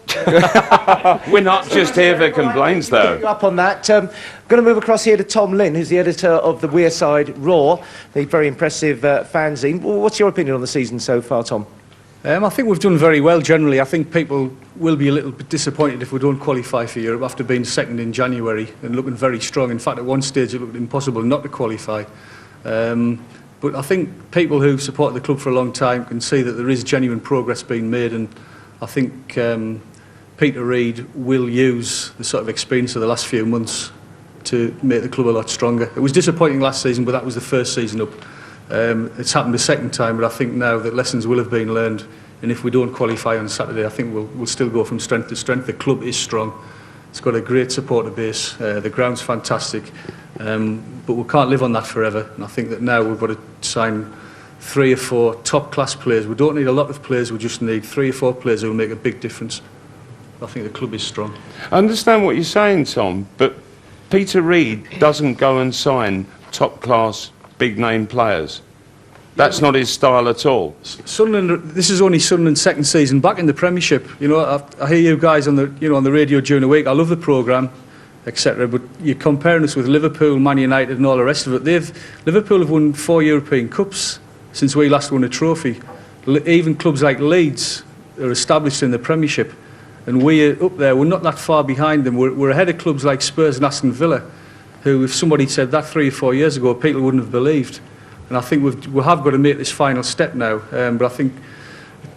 We're not just here for complaints, though. Up on that. Going to move across here to Tom Lynn, who's the editor of the Wearside Raw, the very impressive fanzine. What's your opinion on the season so far, Tom? I think we've done very well generally. I think people will be a little bit disappointed if we don't qualify for Europe after being second in January and looking very strong. In fact, at one stage it looked impossible not to qualify. But I think people who support the club for a long time can see that there is genuine progress being made, and I think Peter Reid will use the sort of experience of the last few months to make the club a lot stronger. It was disappointing last season, but that was the first season up. It's happened the second time, but I think now that lessons will have been learned, and if we don't qualify on Saturday, I think we'll still go from strength to strength. The club is strong. It's got a great supporter base. The ground's fantastic. But we can't live on that forever, and I think that now we've got to sign 3 or 4 top-class players. We don't need a lot of players, we just need 3 or 4 players who will make a big difference. I think the club is strong. I understand what you're saying, Tom, but Peter Reid doesn't go and sign top-class, big-name players. That's not his style at all. Sunderland. This is only Sunderland's second season back in the Premiership. You know, I hear you guys on the radio during the week. I love the programme, etc. But you're comparing us with Liverpool, Man United, and all the rest of it. Liverpool have won 4 European Cups since we last won a trophy. Even clubs like Leeds are established in the Premiership, and we're up there. We're not that far behind them. We're ahead of clubs like Spurs and Aston Villa, who, if somebody said that 3 or 4 years ago, people wouldn't have believed. And I think we have got to make this final step now. But I think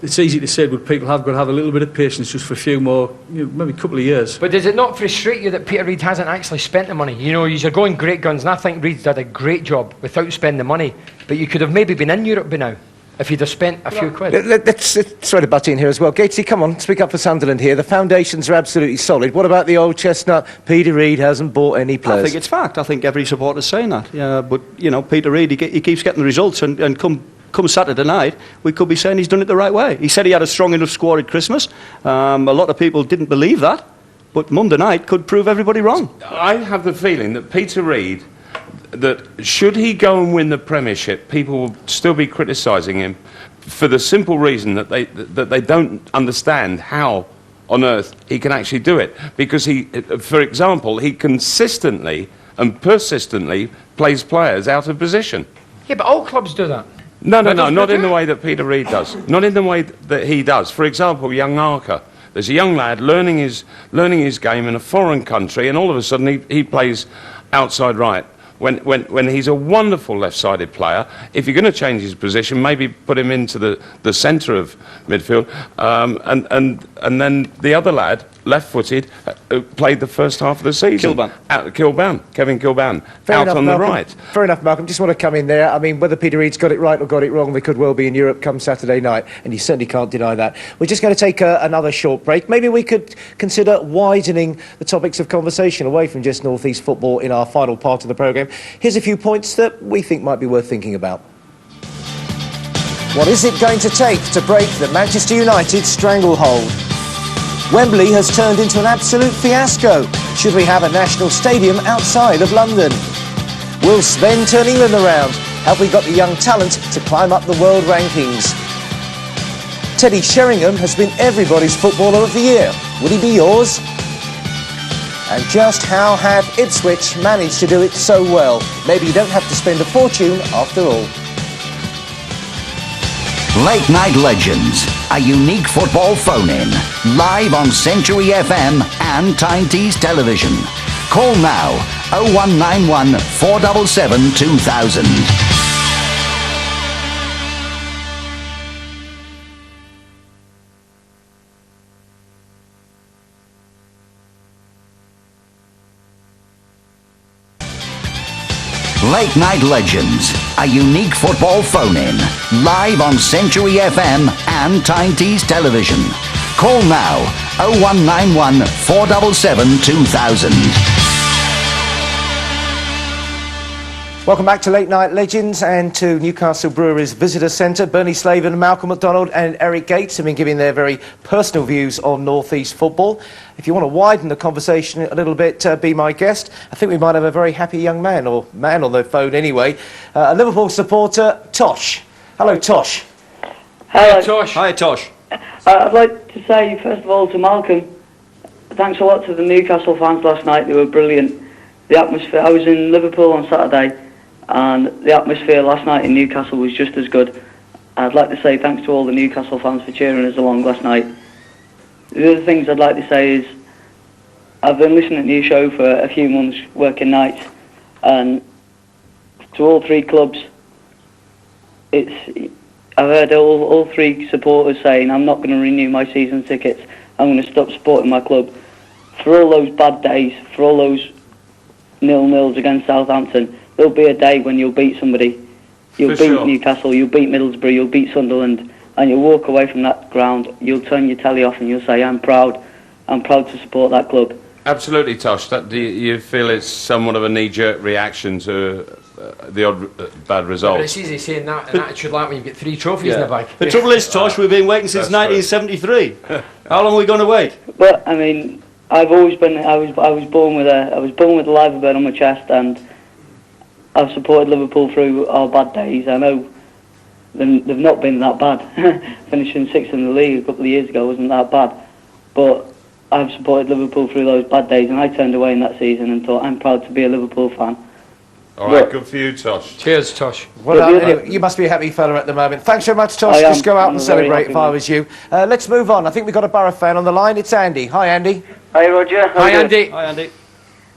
it's easy to say, but people have got to have a little bit of patience just for a few more, maybe a couple of years. But does it not frustrate you that Peter Reid hasn't actually spent the money? You know, you're going great guns, and I think Reid's did a great job without spending the money. But you could have maybe been in Europe by now if you'd have spent a few quid. Let's throw the butt in here as well. Gatesy, come on, speak up for Sunderland here. The foundations are absolutely solid. What about the old chestnut? Peter Reid hasn't bought any players. I think it's fact. I think every supporter's saying that. Yeah, but, Peter Reid, he keeps getting the results, and come Saturday night, we could be saying he's done it the right way. He said he had a strong enough squad at Christmas. A lot of people didn't believe that, but Monday night could prove everybody wrong. I have the feeling that Peter Reid, that should he go and win the Premiership, people will still be criticising him for the simple reason that they don't understand how on earth he can actually do it. Because for example, he consistently and persistently plays players out of position. Yeah, but all clubs do that. No, not in the way that Peter Reid does. Not in the way that he does. For example, young Arca. There's a young lad learning his game in a foreign country, and all of a sudden he plays outside right. When he's a wonderful left-sided player, if you're going to change his position, maybe put him into the centre of midfield, and then the other lad, left-footed, played the first half of the season. Kevin Kilban, out on the right. Fair enough, Malcolm. Just want to come in there. I mean, whether Peter Reid's got it right or got it wrong, they could well be in Europe come Saturday night, and you certainly can't deny that. We're just going to take another short break. Maybe we could consider widening the topics of conversation away from just North East football in our final part of the programme. Here's a few points that we think might be worth thinking about. What is it going to take to break the Manchester United stranglehold? Wembley has turned into an absolute fiasco. Should we have a national stadium outside of London? Will Sven turn England around? Have we got the young talent to climb up the world rankings? Teddy Sheringham has been everybody's Footballer of the Year. Would he be yours? And just how have Ipswich managed to do it so well? Maybe you don't have to spend a fortune after all. Late Night Legends, a unique football phone-in, live on Century FM and Tyne Tees Television. Call now 0191 477 2000. Late Night Legends, a unique football phone-in, live on Century FM and Tyne Tees Television. Call now 0191 477 2000. Welcome back to Late Night Legends and to Newcastle Brewery's Visitor Centre. Bernie Slaven, Malcolm MacDonald and Eric Gates have been giving their very personal views on North East football. If you want to widen the conversation a little bit, be my guest. I think we might have a very happy young man, or man on the phone anyway. A Liverpool supporter, Tosh. Hello, Tosh. Hello, Tosh. Hi, Tosh. I'd like to say, first of all, to Malcolm, thanks a lot to the Newcastle fans last night. They were brilliant. The atmosphere, I was in Liverpool on Saturday, and the atmosphere last night in Newcastle was just as good. I'd like to say thanks to all the Newcastle fans for cheering us along last night. The other things I'd like to say is I've been listening to your show for a few months, working nights, and to all three clubs, I've heard all three supporters saying I'm not going to renew my season tickets, I'm going to stop supporting my club. For all those bad days, for all those 0-0s against Southampton, there'll be a day when you'll beat somebody. You'll beat Newcastle, you'll beat Middlesbrough, you'll beat Sunderland, and you'll walk away from that ground, you'll turn your telly off and you'll say, I'm proud to support that club. Absolutely, Tosh. Do you feel it's somewhat of a knee-jerk reaction to the odd bad result? But it's easy saying that, an attitude like when you get 3 trophies in the bag. The trouble is, Tosh, we've been waiting since 1973. How long are we going to wait? But I mean, I've always been. I was born with a live bird on my chest, and I've supported Liverpool through our bad days. I know they've not been that bad. Finishing 6th in the league a couple of years ago wasn't that bad, but I've supported Liverpool through those bad days, and I turned away in that season and thought, I'm proud to be a Liverpool fan. All right, good for you, Tosh. Cheers, Tosh. Well, anyway, you must be a happy fella at the moment. Thanks very much, Tosh. Just go out and celebrate if I was you. Let's move on. I think we've got a Borough fan on the line. It's Andy. Hi, Andy. Hi, Roger. Hi, Andy. Hi, Andy.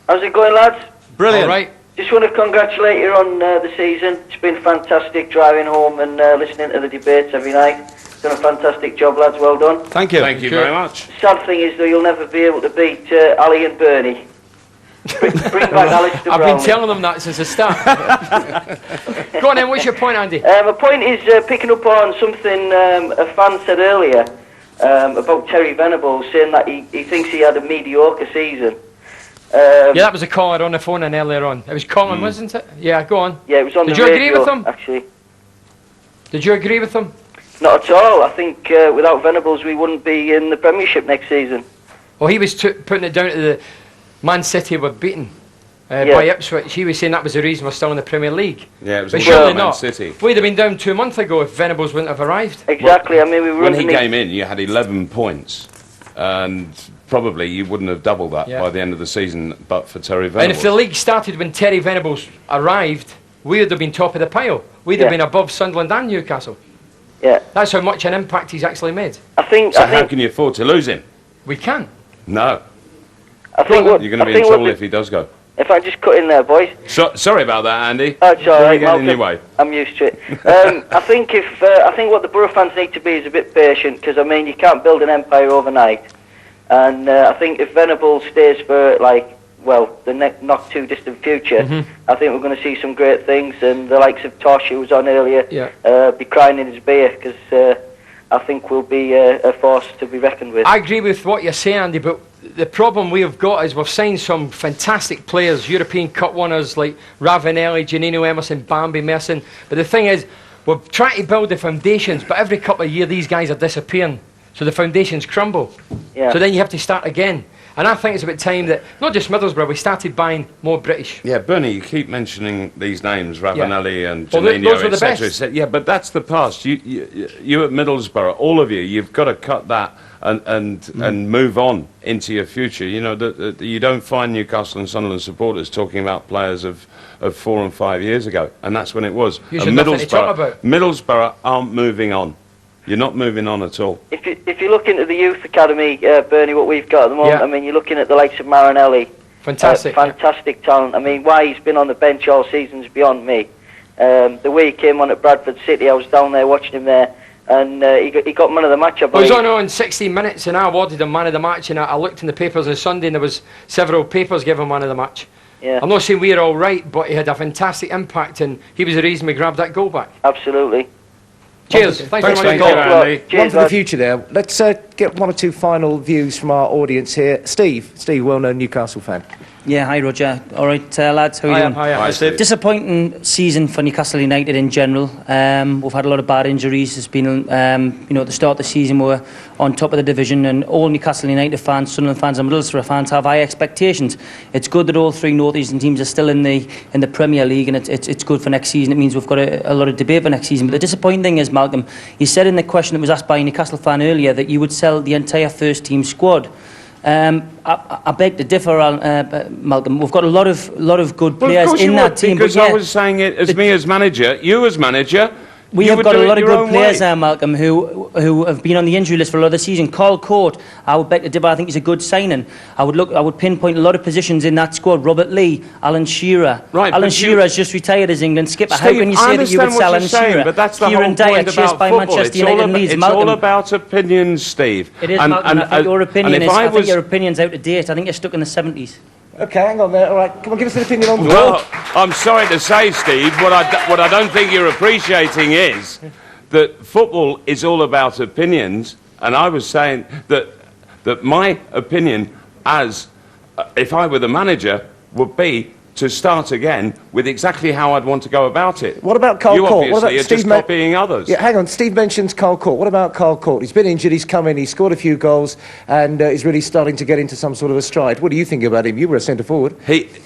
How's it going, lads? Brilliant. All right. Just want to congratulate you on the season. It's been fantastic driving home and listening to the debates every night. Done a fantastic job, lads. Well done. Thank you. Thank you very much. Sad thing is, though, you'll never be able to beat Ali and Bernie. Bring back Alistair I've Brown. been telling them that since the start. Go on then, what's your point, Andy? My point is picking up on something a fan said earlier about Terry Venables, saying that he thinks he had a mediocre season. Yeah, that was a caller on the phone and earlier on. It was Colin, wasn't it? Yeah, go on. Yeah, it was on Did the you radio, agree with him? actually. Did you agree with him? Not at all. I think without Venables we wouldn't be in the Premiership next season. Well, he was putting it down to the Man City were beaten by Ipswich. He was saying that was the reason we're still in the Premier League. Yeah, it was But all surely Man not. City. We'd have been down 2 months ago if Venables wouldn't have arrived. Exactly. I mean, we were When he underneath. came in, you had 11 points, and probably you wouldn't have doubled that by the end of the season, but for Terry Venables. And if the league started when Terry Venables arrived, we would have been top of the pile. We'd have been above Sunderland and Newcastle. Yeah. That's how much an impact he's actually made. I think. So how can you afford to lose him? We can. No. I think You're going to be in trouble if he does go. If I just cut in there, boys. Sorry about that, Andy. Oh, it's all right, Get in your Malcolm. way. I'm used to it. I think what the Borough fans need to be is a bit patient, because I mean you can't build an empire overnight, and I think if Venables stays for the not too distant future, I think we're going to see some great things, and the likes of Tosh, who was on earlier, be crying in his beer, because I think we'll be a force to be reckoned with. I agree with what you're saying, Andy, but the problem we have got is we've signed some fantastic players, European Cup winners like Ravanelli, Janino Emerson, Bambi Merson. But the thing is, we're trying to build the foundations, but every couple of years these guys are disappearing. So the foundations crumble. Yeah. So then you have to start again. And I think it's about time that, not just Middlesbrough, we started buying more British. Yeah, Bernie, you keep mentioning these names, Ravanelli and Well, Janino, those were the etc. best. Yeah, but that's the past. You at Middlesbrough, all of you, you've got to cut that and move on into your future. You know, you don't find Newcastle and Sunderland supporters talking about players of 4 and 5 years ago, and that's when it was. You And should nothing to talk about. Middlesbrough aren't moving on. You're not moving on at all. If you look into the youth academy, Bernie, what we've got at the moment, Yeah. I mean, you're looking at the likes of Marinelli. Fantastic. Fantastic talent. I mean, why he's been on the bench all season's beyond me. The way he came on at Bradford City, I was down there watching him there, and he got man of the match, I I was believe. on 16 minutes and I awarded him man of the match, and I looked in the papers on Sunday and there was several papers giving him man of the match. Yeah. I'm not saying we're all right, but he had a fantastic impact and he was the reason we grabbed that goal back. Absolutely. Cheers. Thanks very much. Thank you, Andy. One for the future there. Let's get one or two final views from our audience here. Steve, well-known Newcastle fan. Yeah, hi Roger. All right, lads, how are you doing? Hi, Steve. Disappointing season for Newcastle United in general. We've had a lot of bad injuries. It's been, at the start of the season we were on top of the division, and all Newcastle United fans, Sunderland fans and Middlesbrough fans have high expectations. It's good that all three North Eastern teams are still in the Premier League, and it's good for next season. It means we've got a lot of debate for next season. But the disappointing thing is, Malcolm, you said in the question that was asked by a Newcastle fan earlier that you would sell the entire first team squad. I beg to differ, Malcolm. We've got a lot of good players in that team. Because but yeah, I was saying it as me as manager, you as manager. we you have would got do a it lot of your good own players way. there, Malcolm, who have been on the injury list for a lot of the season. Carl Court, I would beg to differ. I think he's a good signing. I would pinpoint a lot of positions in that squad. Robert Lee, Alan Shearer. Right, Alan but Shearer has just retired as England skipper. How Steve, can you I say that you would understand sell what Alan you're saying, Shearer? but that's the Kieran whole Dyer point chased about by football. Manchester United and Leeds. It's Malcolm, all about opinions, Steve. it is, Malcolm. I think your opinion is. I think your opinion's out of date. I think you're stuck in the 70s. Okay, hang on there. All right, come on, give us an opinion on Well, I'm sorry to say, Steve, what I don't think you're appreciating is that football is all about opinions, and I was saying that my opinion as if I were the manager would be to start again with exactly how I'd want to go about it. What about Carl You Court? What obviously about are just copying others. Yeah, hang on. Steve mentions Carl Court. What about Carl Court? He's been injured, he's come in, he's scored a few goals, and he's really starting to get into some sort of a stride. What do you think about him? You were a centre-forward.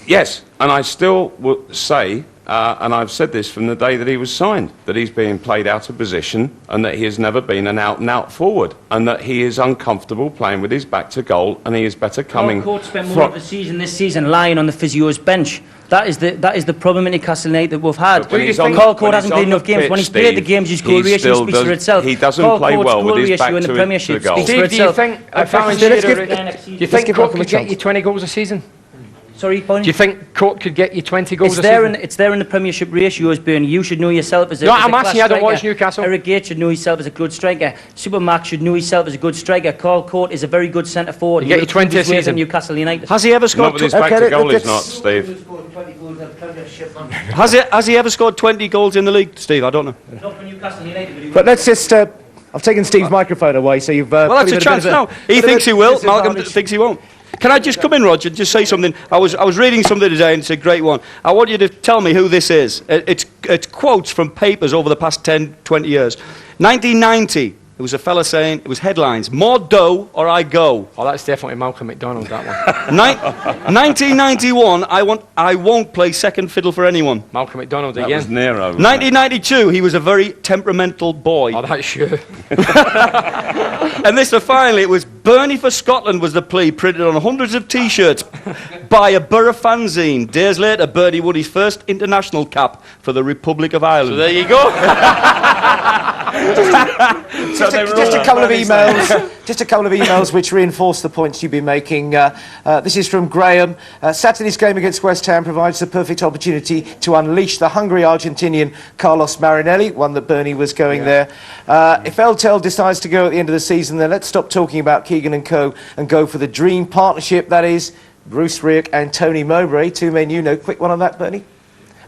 Yes, and I still will say, and I've said this from the day that he was signed, that he's being played out of position and that he has never been an out-and-out forward and that he is uncomfortable playing with his back to goal and he is better coming... Carl Court spent more of the season this season lying on the physio's bench. That is the problem in Newcastle United that we've had. Carl Court hasn't played enough games. When he's played the games, his goal ratio speaks for itself. He doesn't play well with his back to the goal. Steve, do you think Court could get you 20 goals a season? Sorry, Bonnie? Do you think Court could get you 20 goals a season? It's there in the Premiership ratios, Bernie. You should know yourself as a No, as a I'm class asking you, I don't striker. watch Newcastle. Eric Gates should know himself as a good striker. Supermax should know himself as a good striker. Carl Court is a very good centre forward. You get you 20 a season. Newcastle United. Has he ever scored... Not with his back to goal, he's not, Steve. Has he ever scored 20 goals in the league, Steve? I don't know. Not for Newcastle United, But let's just... I've taken Steve's microphone away, so you've... well, that's a chance now. He thinks he will. Malcolm thinks he won't. Can I just come in, Roger, and just say something? I was reading something today, and it's a great one. I want you to tell me who this is. It's quotes from papers over the past 10, 20 years. 1990, there was a fella saying, it was headlines, more dough or I go. Oh, that's definitely Malcolm McDonald, that one. 1991, I won't play second fiddle for anyone. Malcolm McDonald That again. was Nero. 1992, he was a very temperamental boy. Oh, that's sure. And this, finally, it was Bernie for Scotland was the plea printed on hundreds of T-shirts by a Borough fanzine. Days later, Bernie won his first international cap for the Republic of Ireland. So there you go. Just a couple of emails. Just a couple of emails which reinforce the points you've been making. This is from Graham. Saturday's game against West Ham provides the perfect opportunity to unleash the hungry Argentinian Carlos Marinelli, one that Bernie was going there. If Eltel decides to go at the end of the season, then let's stop talking about Keegan and co and go for the dream partnership, that is Bruce Rioch and Tony Mowbray. Two men you know. Quick one on that, Bernie?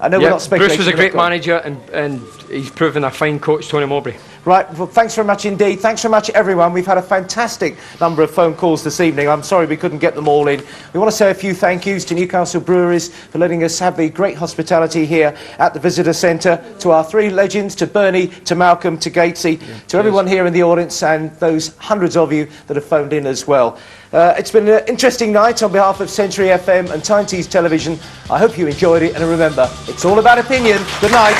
I know we're not speculating. Bruce was a great manager and he's proven a fine coach, Tony Mowbray. Right, well, thanks very much indeed. Thanks very much, everyone. We've had a fantastic number of phone calls this evening. I'm sorry we couldn't get them all in. We want to say a few thank yous to Newcastle Breweries for letting us have the great hospitality here at the Visitor Centre, to our three legends, to Bernie, to Malcolm, to Gatesy, to everyone here in the audience and those hundreds of you that have phoned in as well. It's been an interesting night on behalf of Century FM and Tyne Tees Television. I hope you enjoyed it, and remember, it's all about opinion. Good night.